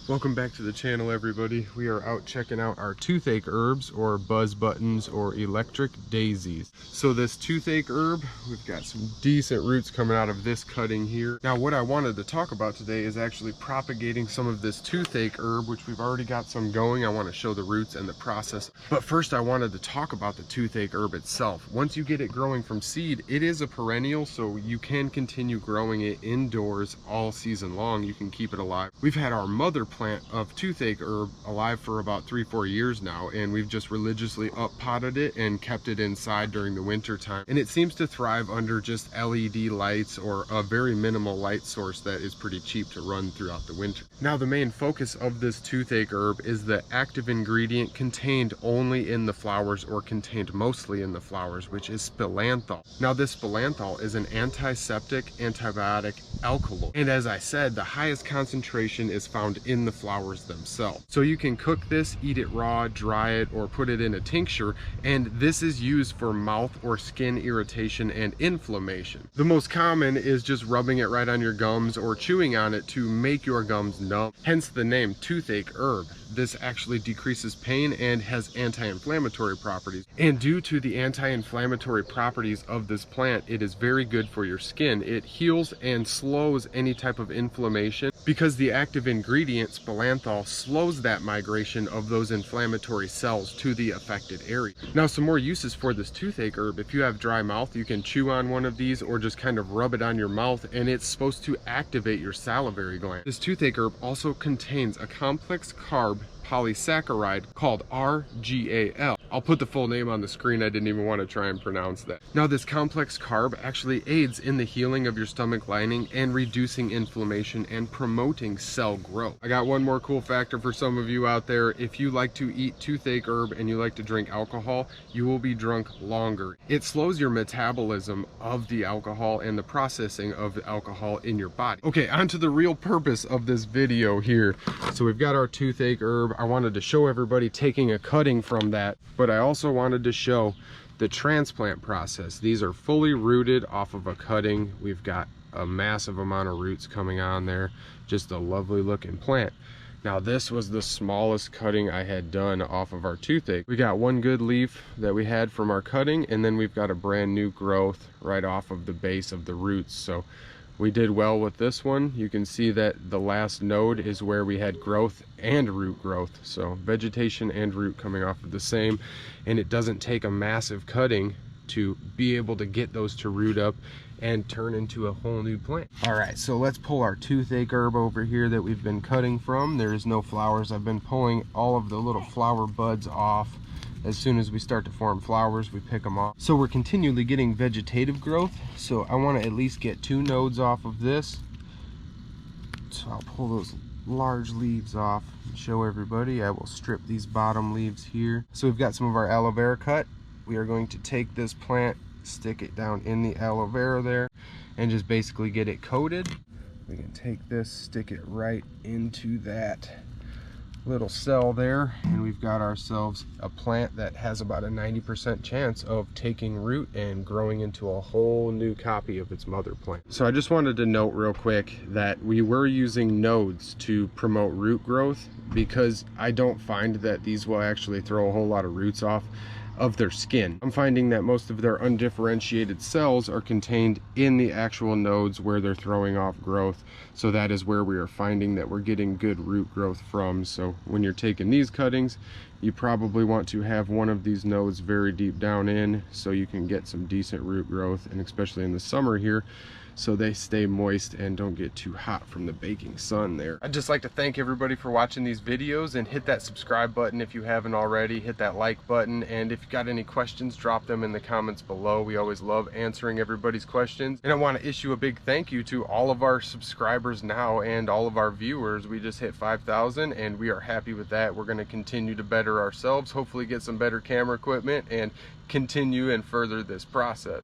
Welcome back to the channel, everybody. We are out checking out our toothache herbs, or buzz buttons, or electric daisies. So this toothache herb, we've got some decent roots coming out of this cutting here. Now what I wanted to talk about today is actually propagating some of this toothache herb, which we've already got some going. I want to show the roots and the process. But first I wanted to talk about the toothache herb itself. Once you get it growing from seed, it is a perennial, so you can continue growing it indoors all season long. You can keep it alive. We've had our mother plant of toothache herb alive for about 3-4 years now, and we've just religiously up potted it and kept it inside during the winter time, and it seems to thrive under just LED lights or a very minimal light source that is pretty cheap to run throughout the winter. Now the main focus of this toothache herb is the active ingredient contained only in the flowers, or contained mostly in the flowers, which is spilantol. Now this spilantol is an antiseptic, antibiotic alkaloid, and as I said, the highest concentration is found in the flowers themselves. So you can cook this, eat it raw, dry it, or put it in a tincture, and this is used for mouth or skin irritation and inflammation. The most common is just rubbing it right on your gums or chewing on it to make your gums numb, hence the name toothache herb. This actually decreases pain and has anti-inflammatory properties. And due to the anti-inflammatory properties of this plant, it is very good for your skin. It heals and slows any type of inflammation because the active ingredient, spilantol, slows that migration of those inflammatory cells to the affected area. Now, some more uses for this toothache herb. If you have dry mouth, you can chew on one of these or just kind of rub it on your mouth, and it's supposed to activate your salivary gland. This toothache herb also contains a complex carb polysaccharide called RGAL. I'll put the full name on the screen. I didn't even want to try and pronounce that. Now this complex carb actually aids in the healing of your stomach lining and reducing inflammation and promoting cell growth. I got one more cool factor for some of you out there. If you like to eat toothache herb and you like to drink alcohol, you will be drunk longer. It slows your metabolism of the alcohol and the processing of the alcohol in your body. Okay, on to the real purpose of this video here. So we've got our toothache herb. I wanted to show everybody taking a cutting from that, but I also wanted to show the transplant process. These are fully rooted off of a cutting. We've got a massive amount of roots coming on there. Just a lovely looking plant. Now this was the smallest cutting I had done off of our toothache. We got one good leaf that we had from our cutting, and then we've got a brand new growth right off of the base of the roots. So we did well with this one. You can see that the last node is where we had growth and root growth. So vegetation and root coming off of the same, and it doesn't take a massive cutting to be able to get those to root up and turn into a whole new plant. All right, so let's pull our toothache herb over here that we've been cutting from. There is no flowers. I've been pulling all of the little flower buds off. As soon as we start to form flowers, we pick them off. So we're continually getting vegetative growth. So I want to at least get 2 nodes off of this. So I'll pull those large leaves off and show everybody. I will strip these bottom leaves here. So we've got some of our aloe vera cut. We are going to take this plant, stick it down in the aloe vera there, and just basically get it coated. We can take this, stick it right into that little cell there, and we've got ourselves a plant that has about a 90% chance of taking root and growing into a whole new copy of its mother plant. So I just wanted to note real quick that we were using nodes to promote root growth, because I don't find that these will actually throw a whole lot of roots off of their skin. I'm finding that most of their undifferentiated cells are contained in the actual nodes where they're throwing off growth. So that is where we are finding that we're getting good root growth from. So when you're taking these cuttings, you probably want to have one of these nodes very deep down in so you can get some decent root growth, and especially in the summer here, so they stay moist and don't get too hot from the baking sun there. I'd just like to thank everybody for watching these videos, and hit that subscribe button if you haven't already, hit that like button, and if you've got any questions, drop them in the comments below. We always love answering everybody's questions. And I want to issue a big thank you to all of our subscribers now and all of our viewers. We just hit 5,000 and we are happy with that. We're going to continue to better ourselves, hopefully get some better camera equipment, and continue and further this process.